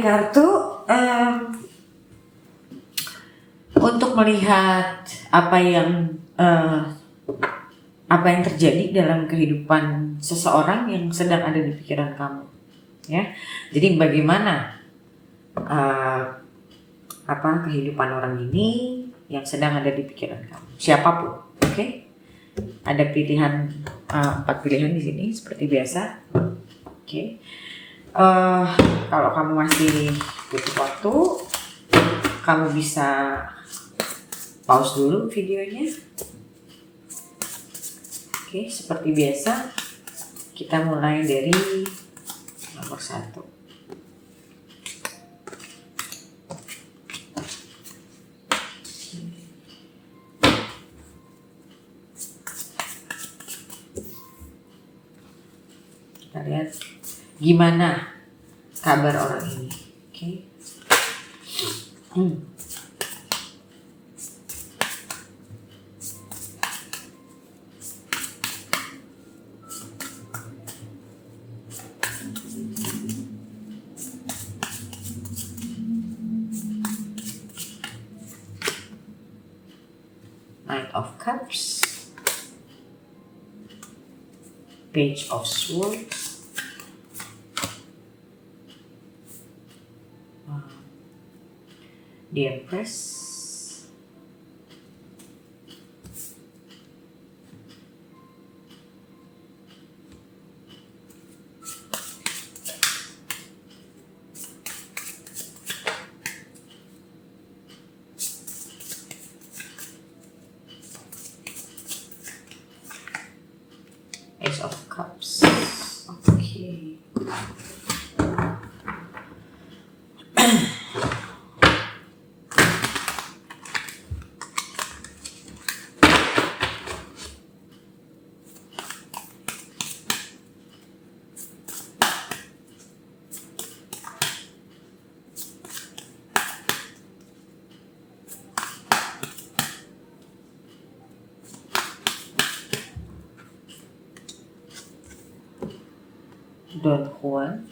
kartu untuk melihat apa yang terjadi dalam kehidupan seseorang yang sedang ada di pikiran kamu, ya. Jadi bagaimana kehidupan orang ini yang sedang ada di pikiran kamu, siapapun, oke? Ada pilihan 4 pilihan di sini seperti biasa, oke? Kalau kamu masih butuh waktu, kamu bisa pause dulu videonya. Oke, seperti biasa kita mulai dari nomor 1. Kita lihat gimana kabar orang ini. Oke. Knight of Cups, Page of Swords, the Empress, Ace of Cups. Okay. Don Juan,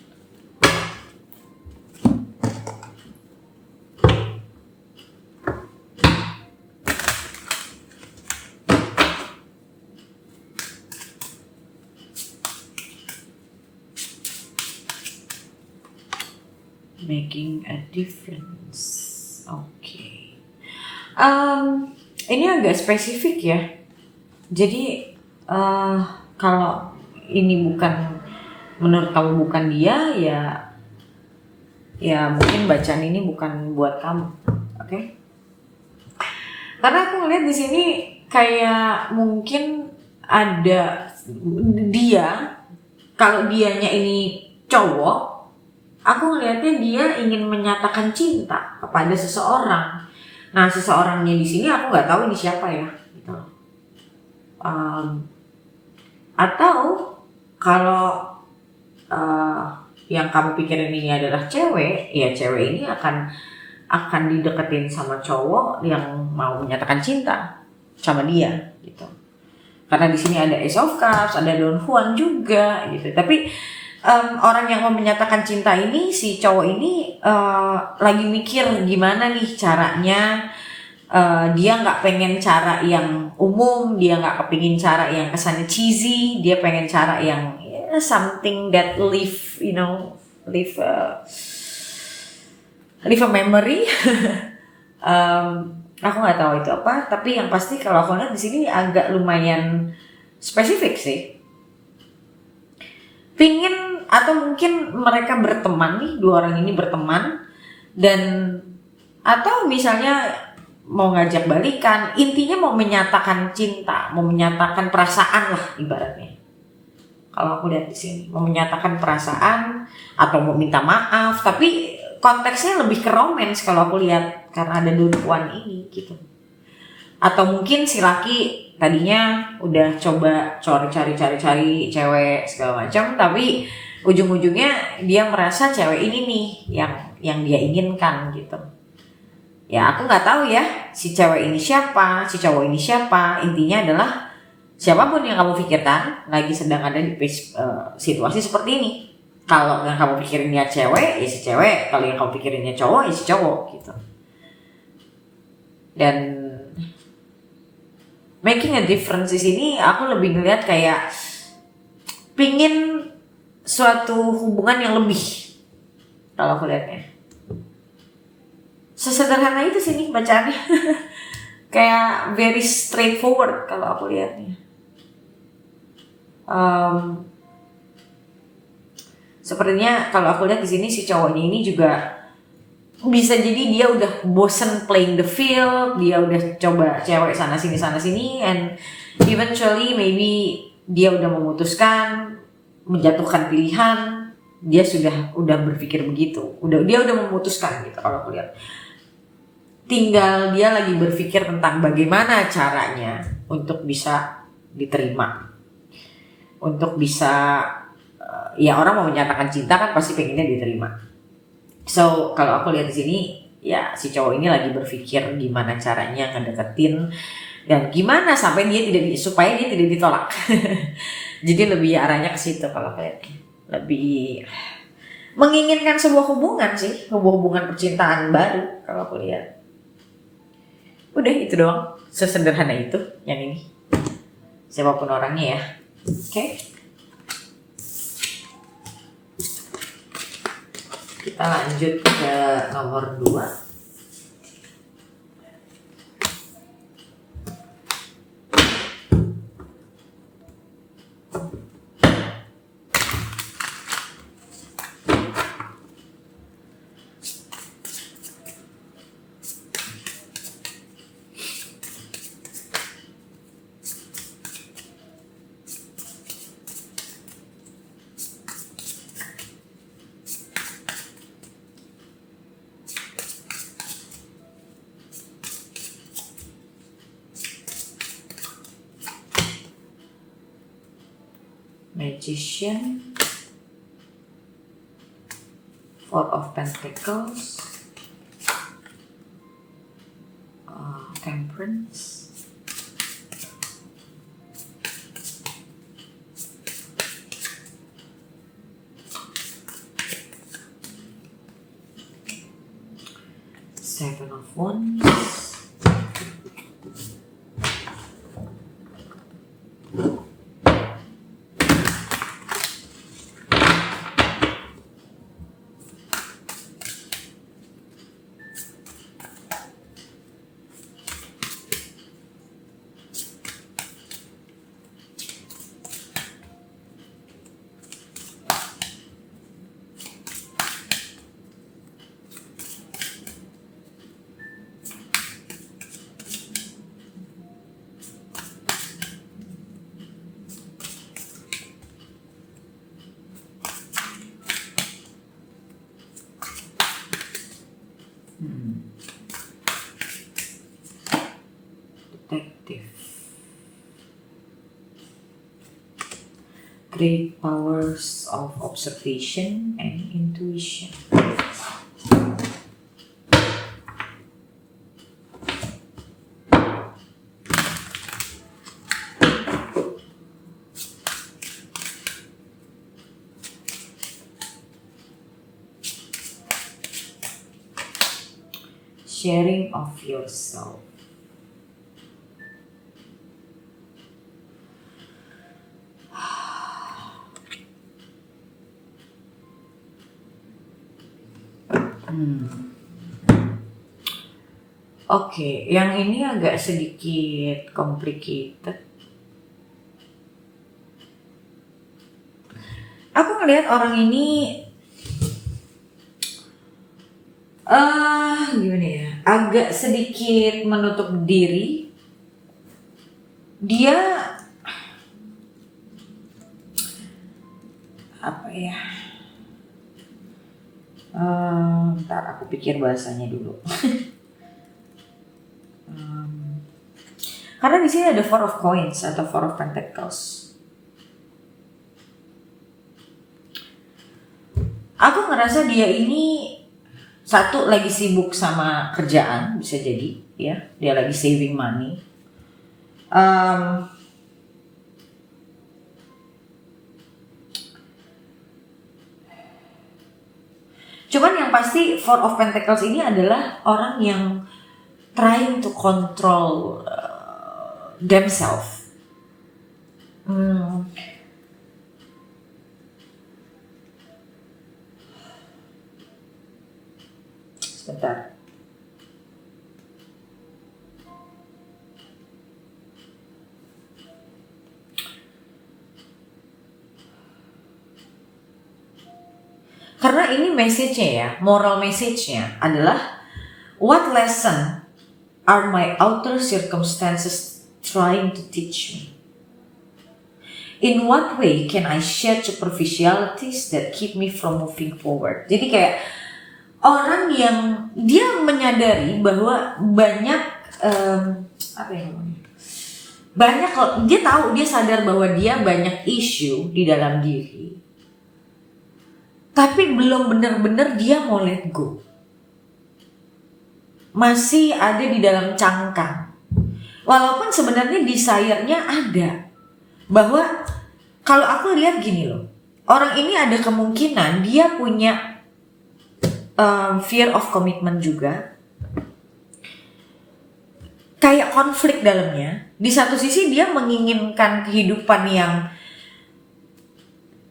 Making a Difference. Oke. Ini agak spesifik ya. Jadi kalau ini bukan, menurut kamu bukan dia, ya mungkin bacaan ini bukan buat kamu, oke? Karena aku ngeliat di sini kayak mungkin ada dia, kalau dianya ini cowok, aku ngelihatnya dia ingin menyatakan cinta kepada seseorang. Nah, seseorangnya di sini aku nggak tahu ini siapa ya, gitu. Atau kalau yang kamu pikirin ini adalah cewek, ya cewek ini akan dideketin sama cowok yang mau menyatakan cinta sama dia, gitu. Karena di sini ada Ace of Cups, ada Don Juan juga, gitu. Tapi orang yang mau menyatakan cinta ini, si cowok ini lagi mikir gimana nih caranya. Dia nggak pengen cara yang umum, dia nggak kepingin cara yang kesannya cheesy, dia pengen cara yang something that leave a memory. Aku nggak tahu itu apa, tapi yang pasti kalau aku lihat di sini agak lumayan spesifik sih. Pingin atau mungkin mereka berteman nih, dua orang ini berteman, dan atau misalnya mau ngajak balikan, intinya mau menyatakan cinta, mau menyatakan perasaan lah ibaratnya. Kalau aku lihat di sini, mau menyatakan perasaan atau mau minta maaf, tapi konteksnya lebih ke romance kalau aku lihat karena ada Don Juan ini, gitu. Atau mungkin si laki tadinya udah coba cari cewek segala macam, tapi ujung-ujungnya dia merasa cewek ini nih yang dia inginkan, gitu. Ya aku nggak tahu ya si cewek ini siapa, si cowok ini siapa. Intinya adalah siapapun yang kamu pikirkan lagi sedang ada di situasi seperti ini, Kalau yang kamu pikirinnya cewek, ya si cewek. Kalau yang kamu pikirinnya cowok, ya si cowok gitu. Dan making a difference di sini aku lebih ngeliat kayak pingin suatu hubungan yang lebih. Kalau aku lihatnya sesederhana itu sih nih bacaannya. Kayak very straightforward kalau aku lihatnya. Sepertinya kalau aku lihat di sini si cowoknya ini juga bisa jadi dia udah bosen playing the field, dia udah coba cewek sana sini, and eventually maybe dia udah memutuskan menjatuhkan pilihan, dia udah berpikir begitu, dia udah memutuskan gitu kalau aku lihat. Tinggal dia lagi berpikir tentang bagaimana caranya untuk bisa diterima, untuk bisa ya orang mau menyatakan cinta kan pasti pengennya diterima. So kalau aku lihat di sini ya si cowok ini lagi berpikir gimana caranya ngedeketin dan gimana sampai supaya dia tidak ditolak. Jadi lebih arahnya ke situ kalau kayaknya. Lebih menginginkan sebuah hubungan sih, hubungan percintaan baru kalau aku lihat. Udah itu doang, sesederhana itu yang ini. Siapapun orangnya ya. Oke. Kita lanjut ke nomor 2. Magician, Four of Pentacles, Temperance, Seven of Wands, Detective. Great powers of observation and intuition. Sharing of yourself. Oke, yang ini agak sedikit complicated. Aku ngelihat orang ini gimana ya, agak sedikit menutup diri. Dia apa ya? Ntar aku pikir bahasanya dulu. Karena di sini ada Four of Coins atau Four of Pentacles. Aku ngerasa dia ini satu lagi sibuk sama kerjaan, bisa jadi ya, dia lagi saving money. Cuman yang pasti Four of Pentacles ini adalah orang yang trying to control themselves. Sebentar. Karena ini message-nya ya, moral message-nya adalah what lesson are my outer circumstances trying to teach me? In what way can I share superficialities that keep me from moving forward? Jadi kayak orang yang dia menyadari bahwa banyak dia tahu, dia sadar bahwa dia banyak isu di dalam diri, tapi belum benar-benar dia mau let go, masih ada di dalam cangkang. Walaupun sebenarnya desire-nya ada, bahwa kalau aku lihat gini loh, orang ini ada kemungkinan dia punya fear of commitment juga, kayak konflik dalamnya. Di satu sisi dia menginginkan kehidupan yang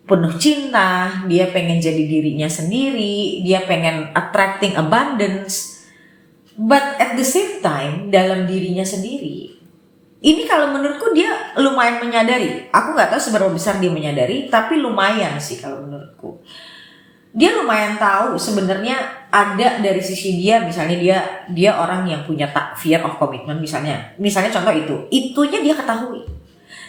penuh cinta, dia pengen jadi dirinya sendiri, dia pengen attracting abundance, but at the same time dalam dirinya sendiri, ini kalau menurutku dia lumayan menyadari. Aku nggak tahu seberapa besar dia menyadari, tapi lumayan sih kalau menurutku. Dia lumayan tahu sebenarnya ada dari sisi dia, misalnya dia orang yang punya fear of commitment misalnya contoh itunya dia ketahui.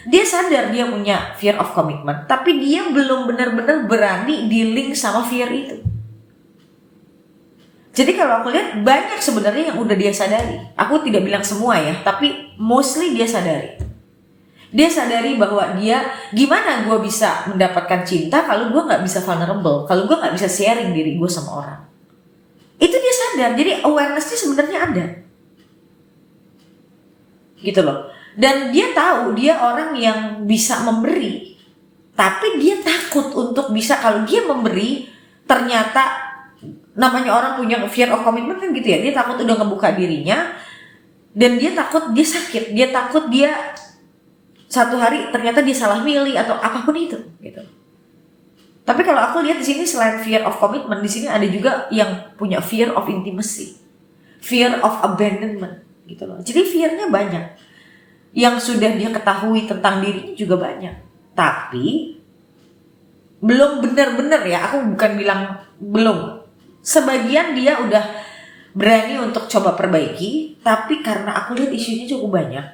Dia sadar dia punya fear of commitment, tapi dia belum benar-benar berani dealing sama fear itu. Jadi kalau aku lihat banyak sebenarnya yang udah dia sadari. Aku tidak bilang semua ya, tapi mostly dia sadari. Dia sadari bahwa gimana gue bisa mendapatkan cinta kalau gue nggak bisa vulnerable, kalau gue nggak bisa sharing diri gue sama orang. Itu dia sadar. Jadi awareness-nya sebenarnya ada, gitu loh. Dan dia tahu dia orang yang bisa memberi, tapi dia takut untuk bisa, kalau dia memberi ternyata, namanya orang punya fear of commitment kan gitu ya, dia takut udah ngebuka dirinya dan dia takut dia sakit, dia takut dia satu hari ternyata dia salah milih atau apapun itu gitu. Tapi kalau aku lihat di sini selain fear of commitment, di sini ada juga yang punya fear of intimacy, fear of abandonment gitu loh. Jadi fear-nya banyak. Yang sudah dia ketahui tentang dirinya juga banyak. Tapi belum benar-benar ya, aku bukan bilang belum. Sebagian dia udah berani untuk coba perbaiki, tapi karena aku lihat isunya cukup banyak,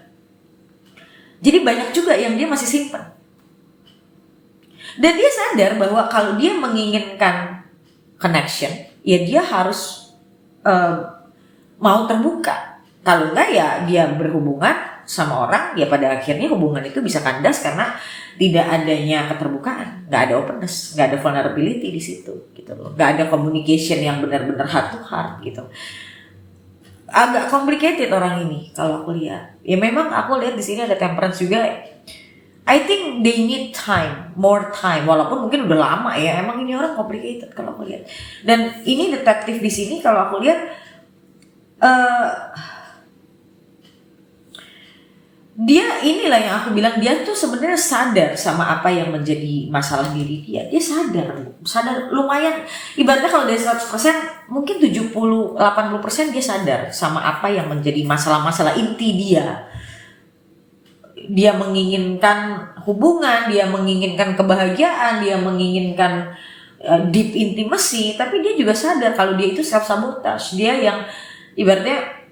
jadi banyak juga yang dia masih simpan. Dan dia sadar bahwa kalau dia menginginkan connection, ya dia harus mau terbuka. Kalau enggak ya dia berhubungan sama orang, ya pada akhirnya hubungan itu bisa kandas karena tidak adanya keterbukaan, nggak ada openness, nggak ada vulnerability di situ, gitu loh. Nggak ada communication yang benar-benar heart to heart gitu. Agak complicated orang ini kalau aku lihat. Ya memang aku lihat di sini ada temperance juga. I think they need time, more time. Walaupun mungkin udah lama ya. Emang ini orang complicated kalau aku lihat. Dan ini detektif di sini kalau aku lihat, dia inilah yang aku bilang, dia tuh sebenarnya sadar sama apa yang menjadi masalah diri dia. Dia sadar lumayan. Ibaratnya kalau dari 100%, mungkin 70-80% dia sadar sama apa yang menjadi masalah-masalah inti dia. Dia menginginkan hubungan, dia menginginkan kebahagiaan, dia menginginkan deep intimacy, tapi dia juga sadar kalau dia itu self-sabotage. Dia yang ibaratnya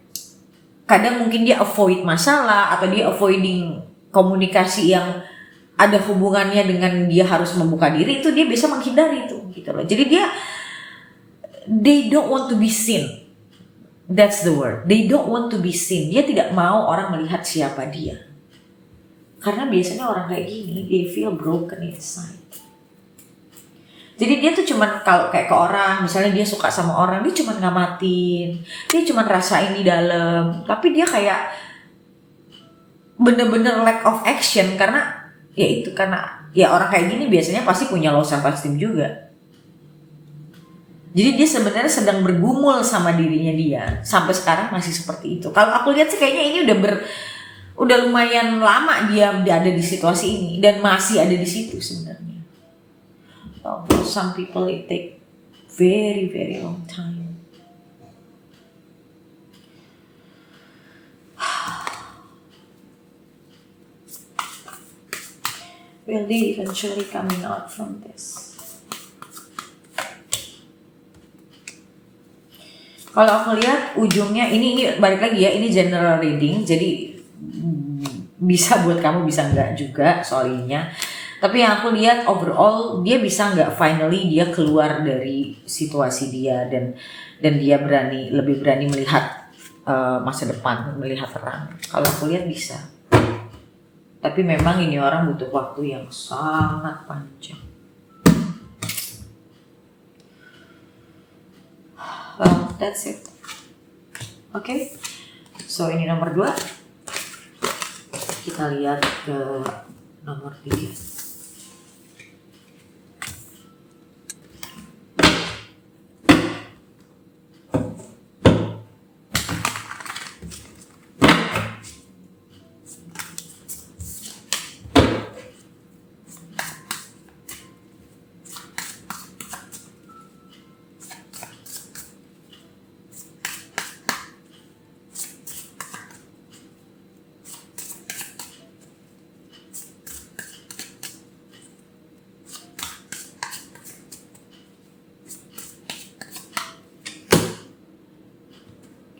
kadang mungkin dia avoid masalah atau dia avoiding komunikasi yang ada hubungannya dengan dia harus membuka diri, itu dia bisa menghindari itu gitu loh. Jadi they don't want to be seen. That's the word. They don't want to be seen. Dia tidak mau orang melihat siapa dia. Karena biasanya orang kayak gini, they feel broken inside. Jadi dia tuh cuman kalau kayak ke orang, misalnya dia suka sama orang, dia cuman ngamatin, dia cuman rasain di dalam, tapi dia kayak bener-bener lack of action karena ya orang kayak gini biasanya pasti punya low self esteem juga. Jadi dia sebenarnya sedang bergumul sama dirinya dia sampai sekarang masih seperti itu. Kalau aku lihat sih kayaknya ini udah lumayan lama dia ada di situasi ini dan masih ada di situ sebenarnya. For some people it take very very long time. Will they eventually coming out from this? Kalau aku lihat ujungnya ini balik lagi ya, ini general reading, jadi bisa buat kamu bisa enggak juga soalnya. Tapi yang aku lihat overall dia bisa enggak finally dia keluar dari situasi dia dan dia lebih berani melihat masa depan, melihat terang. Kalau aku lihat bisa. Tapi memang ini orang butuh waktu yang sangat panjang. Well, that's it. Okay. So ini nomor 2. Kita lihat ke nomor 3.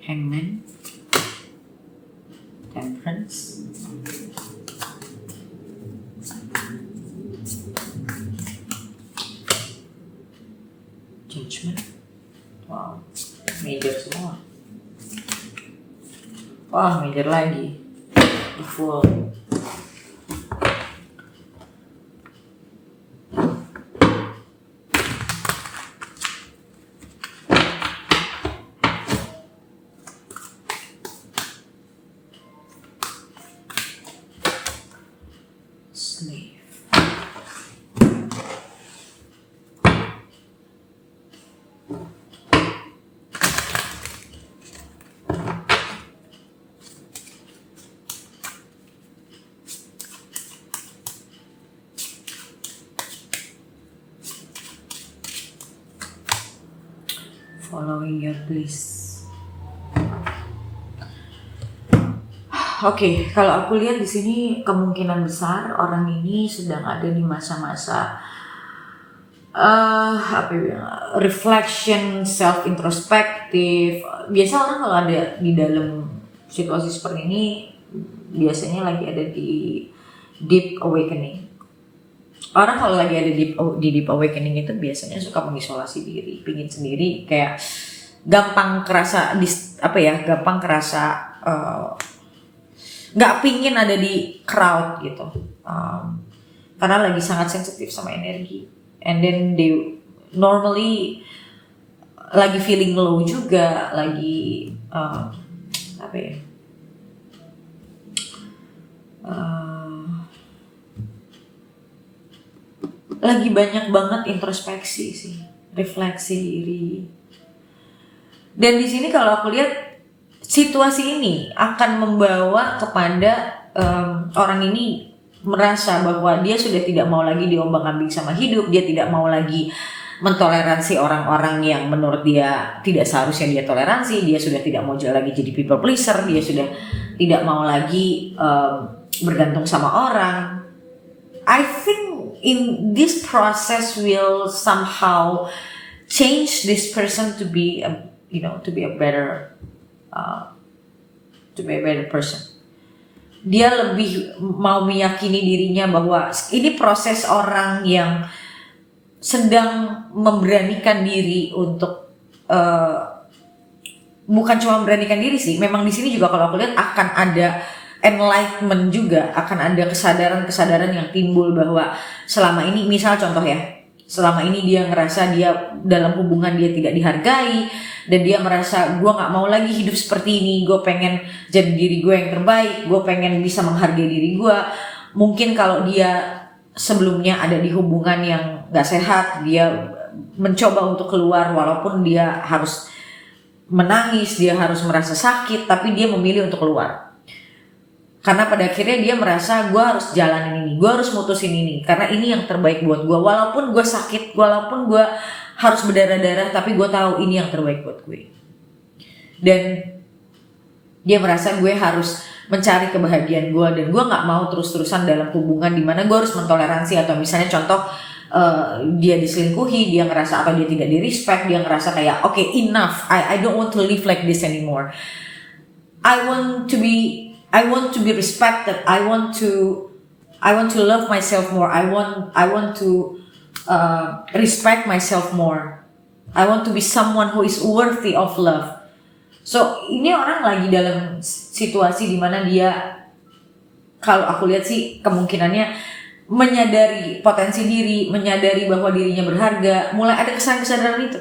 Hangman, Temperance, Judgment. Wow, major semua. Wah, major lagi. The Fool. Slave. Following your bliss. Oke, kalau aku lihat di sini kemungkinan besar orang ini sedang ada di masa-masa reflection, self introspektif. Biasa orang kalau ada di dalam situasi seperti ini biasanya lagi ada di deep awakening. Orang kalau lagi ada di deep awakening itu biasanya suka mengisolasi diri, pingin sendiri, kayak gampang kerasa gampang kerasa nggak pingin ada di crowd gitu, karena lagi sangat sensitif sama energi, and then they normally lagi feeling low juga, lagi lagi banyak banget introspeksi sih, refleksi diri. Dan di sini kalau aku lihat situasi ini akan membawa kepada orang ini merasa bahwa dia sudah tidak mau lagi diombang-ambing sama hidup, dia tidak mau lagi mentoleransi orang-orang yang menurut dia tidak seharusnya dia toleransi, dia sudah tidak mau lagi jadi people pleaser, dia sudah tidak mau lagi bergantung sama orang. I think in this process will somehow change this person to be a better person. Dia lebih mau meyakini dirinya bahwa ini proses orang yang sedang memberanikan diri untuk bukan cuma memberanikan diri sih. Memang di sini juga kalau aku lihat akan ada enlightenment juga, akan ada kesadaran yang timbul bahwa selama ini, misal contoh ya, selama ini dia ngerasa dia dalam hubungan dia tidak dihargai dan dia merasa gue nggak mau lagi hidup seperti ini, gue pengen jadi diri gue yang terbaik, gue pengen bisa menghargai diri gue. Mungkin kalau dia sebelumnya ada di hubungan yang nggak sehat, dia mencoba untuk keluar walaupun dia harus menangis, dia harus merasa sakit, tapi dia memilih untuk keluar. Karena pada akhirnya dia merasa gue harus jalanin ini, gue harus mutusin ini, karena ini yang terbaik buat gue. Walaupun gue sakit, walaupun gue harus berdarah-darah, tapi gue tahu ini yang terbaik buat gue. Dan dia merasa gue harus mencari kebahagiaan gue, dan gue nggak mau terus-terusan dalam hubungan dimana gue harus mentoleransi, atau misalnya contoh dia diselingkuhi, dia ngerasa atau dia tidak di-respect, dia ngerasa kayak okay, enough, I don't want to live like this anymore. I want to be respected. I want to love myself more. I want to respect myself more. I want to be someone who is worthy of love. So ini orang lagi dalam situasi dimana dia, kalau aku lihat sih kemungkinannya menyadari potensi diri, menyadari bahwa dirinya berharga, mulai ada kesadaran itu.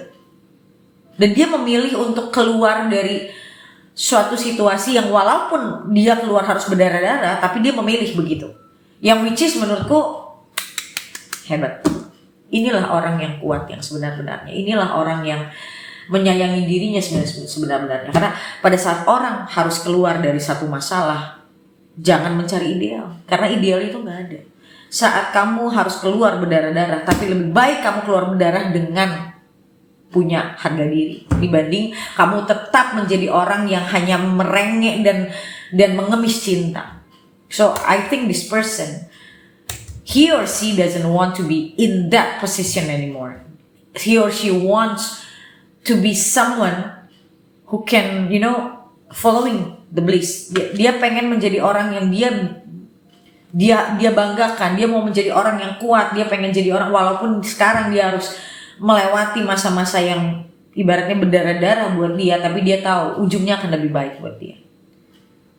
Dan dia memilih untuk keluar dari suatu situasi yang walaupun dia keluar harus berdarah-darah, tapi dia memilih begitu. Yang which is menurutku hebat. Inilah orang yang kuat yang sebenar-benarnya. Inilah orang yang menyayangi dirinya sebenar-benarnya. Karena pada saat orang harus keluar dari satu masalah, jangan mencari ideal. Karena ideal itu gak ada. Saat kamu harus keluar berdarah-darah, tapi lebih baik kamu keluar berdarah dengan punya harga diri dibanding kamu tetap menjadi orang yang hanya merengek dan mengemis cinta. So I think this person, he or she doesn't want to be in that position anymore. He or she wants to be someone who can, following the bliss. Dia pengen menjadi orang yang dia banggakan, dia mau menjadi orang yang kuat, dia pengen jadi orang walaupun sekarang dia harus melewati masa-masa yang ibaratnya berdarah-darah buat dia, tapi dia tahu ujungnya akan lebih baik buat dia.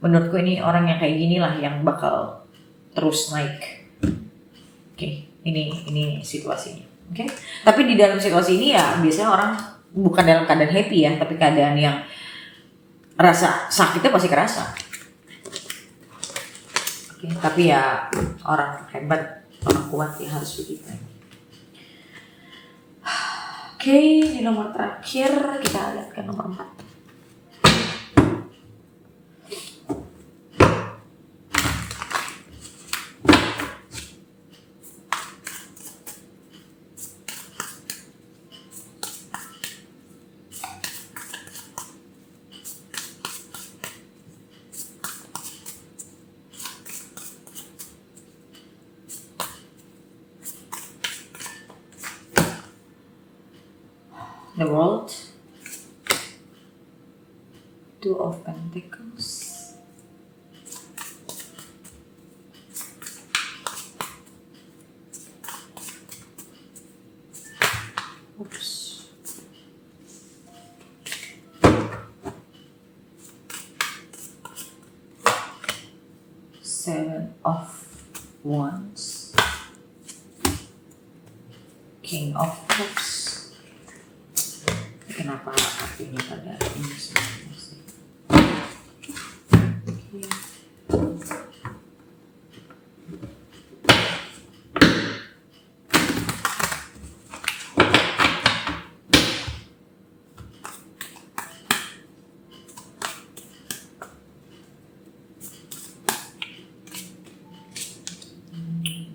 Menurutku ini orang yang kayak ginilah yang bakal terus naik. Oke, ini situasinya. Oke. Tapi di dalam situasi ini ya biasanya orang bukan dalam keadaan happy ya, tapi keadaan yang rasa sakitnya pasti kerasa. Tapi ya orang hebat, orang kuat ya harus begitu. Oke, di nomor terakhir kita lihat ke nomor 4. The World, Two of Pentacles, Seven of Wands, King of Cups. Kenapa artinya pada ini sebenarnya sih?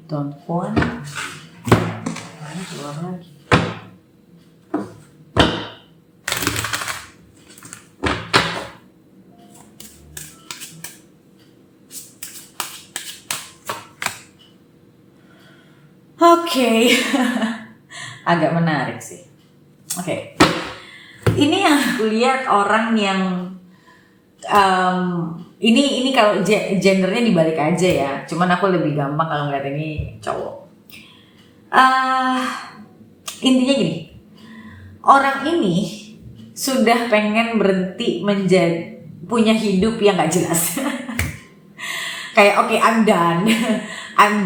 Don Juan, keluar lagi. Oke. Agak menarik sih. Oke. Ini yang aku lihat orang yang ini kalau gendernya dibalik aja ya. Cuman aku lebih gampang kalau ngeliat ini cowok. Intinya gini. Orang ini sudah pengen berhenti punya hidup yang gak jelas. Kayak oke, I'm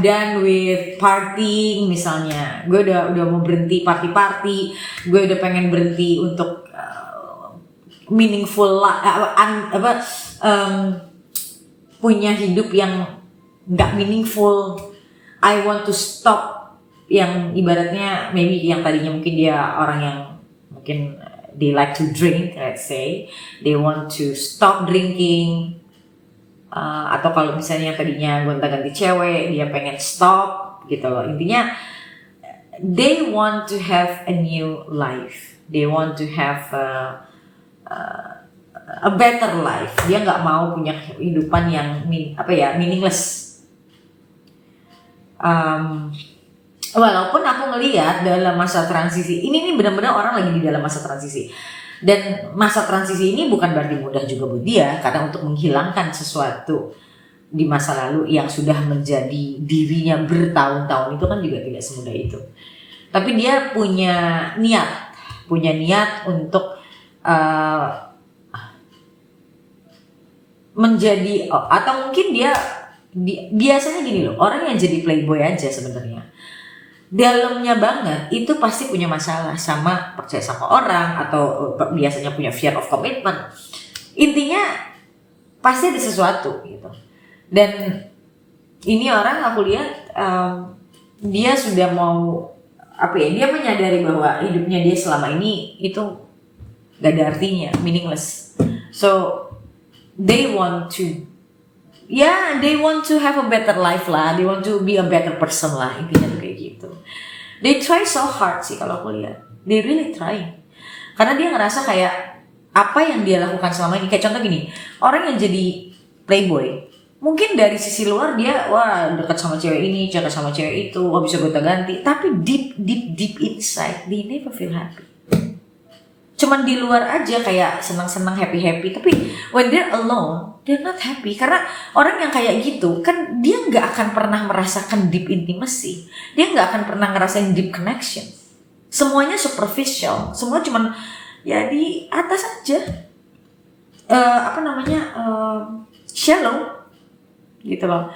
done with partying misalnya. Gue udah mau berhenti party. Gue udah pengen berhenti untuk meaningful punya hidup yang nggak meaningful. I want to stop yang ibaratnya maybe yang tadinya mungkin dia orang yang mungkin they like to drink, let's say they want to stop drinking, atau kalau misalnya yang tadinya gonta-ganti cewek dia pengen stop gitu loh. Intinya they want to have a new life, they want to have a better life. Dia nggak mau punya kehidupan yang meaningless. Walaupun aku ngelihat dalam masa transisi ini benar-benar orang lagi di dalam masa transisi, dan masa transisi ini bukan berarti mudah juga buat dia, karena untuk menghilangkan sesuatu di masa lalu yang sudah menjadi dirinya bertahun-tahun itu kan juga tidak semudah itu. Tapi dia punya niat untuk menjadi, atau mungkin dia biasanya gini loh, orang yang jadi playboy aja sebenarnya dalamnya banget itu pasti punya masalah sama percaya sama orang, atau biasanya punya fear of commitment. Intinya pasti ada sesuatu gitu. Dan ini orang aku lihat dia sudah mau dia menyadari bahwa hidupnya dia selama ini itu gak ada artinya, meaningless. So they want to have a better life lah, they want to be a better person lah, intinya tuh kayak gitu. They try so hard sih kalau aku lihat, they really try, karena dia ngerasa kayak apa yang dia lakukan selama ini, kayak contoh gini, orang yang jadi playboy mungkin dari sisi luar dia dekat sama cewek ini, dekat sama cewek itu, bisa gonta-ganti, tapi deep inside they never feel happy. Cuman di luar aja kayak senang-senang, happy-happy, tapi when they're alone they're not happy. Karena orang yang kayak gitu kan dia nggak akan pernah merasakan deep intimacy, dia nggak akan pernah ngerasain deep connection. Semuanya superficial, semua cuman ya di atas aja, shallow gitu loh.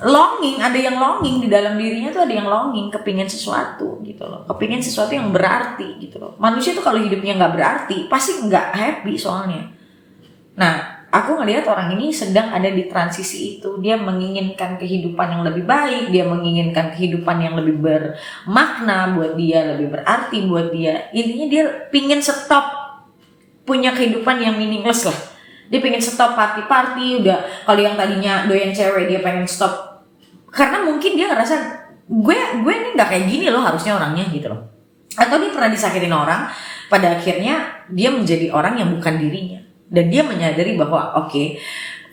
Longing, ada yang longing di dalam dirinya tuh, ada yang longing, kepingin sesuatu gitu loh, kepingin sesuatu yang berarti gitu loh. Manusia tuh kalau hidupnya nggak berarti pasti nggak happy soalnya. Nah, aku ngelihat orang ini sedang ada di transisi itu. Dia menginginkan kehidupan yang lebih baik, dia menginginkan kehidupan yang lebih bermakna buat dia, lebih berarti buat dia. Intinya dia pingin stop punya kehidupan yang meaningless lah. Dia pengen stop party-party, udah kalau yang tadinya doyan cewek dia pengen stop. Karena mungkin dia ngerasa gue ini nggak kayak gini loh harusnya orangnya gitu loh. Atau dia pernah disakitin orang, pada akhirnya dia menjadi orang yang bukan dirinya. Dan dia menyadari bahwa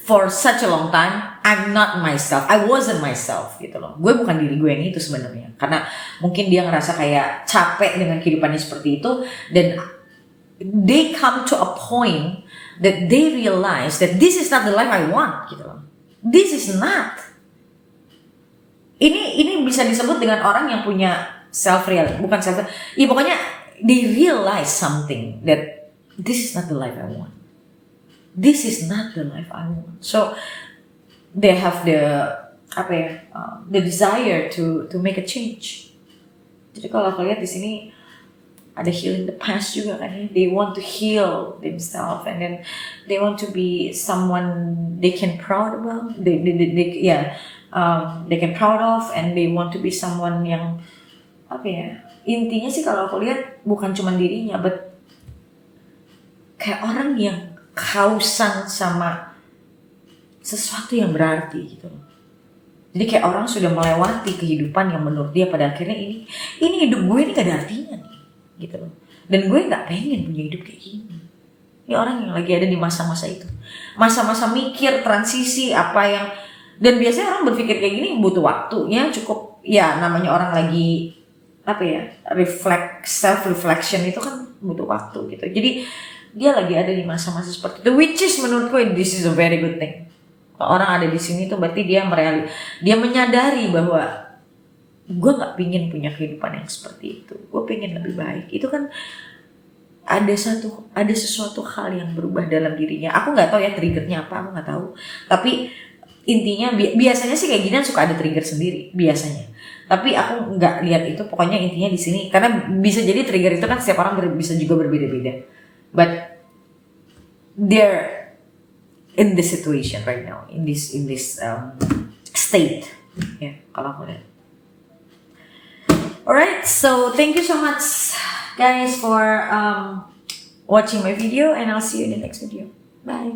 for such a long time I'm not myself, I wasn't myself gitu loh. Gue bukan diri gue yang itu sebenarnya. Karena mungkin dia ngerasa kayak capek dengan kehidupannya seperti itu, dan they come to a point that they realize that this is not the life I want gitu loh. This is not. Ini bisa disebut dengan orang yang punya pokoknya they realize something, that this is not the life I want. This is not the life I want. So they have the desire to make a change. Jadi kalau aku lihat di sini ada healing the past juga kan ya. They want to heal themselves, and then they want to be someone they can proud about. They can proud of, and they want to be someone yang intinya sih kalau aku lihat bukan cuma dirinya, but kayak orang yang kehausan sama sesuatu yang berarti gitu loh. Jadi kayak orang sudah melewati kehidupan yang menurut dia pada akhirnya ini hidup gue ini gak ada artinya nih gitu loh. Dan gue gak pengen punya hidup kayak gini. Ini orang yang lagi ada di masa-masa itu, masa-masa mikir transisi dan biasanya orang berpikir kayak gini butuh waktunya cukup ya, namanya orang lagi self reflection itu kan butuh waktu gitu. Jadi dia lagi ada di masa-masa seperti itu, which is menurutku this is a very good thing. Kalau orang ada di sini tuh berarti dia menyadari bahwa gue nggak pingin punya kehidupan yang seperti itu, gue pingin lebih baik. Itu kan ada sesuatu hal yang berubah dalam dirinya. Aku nggak tahu ya triggernya apa, aku nggak tahu. Tapi intinya biasanya sih kayak gini suka ada trigger sendiri biasanya. Tapi aku nggak lihat itu. Pokoknya intinya di sini, karena bisa jadi trigger itu kan setiap orang bisa juga berbeda-beda. But they're in this situation right now, in this state. Ya, kalau aku lihat. Alright, so thank you so much guys for watching my video, and I'll see you in the next video. Bye.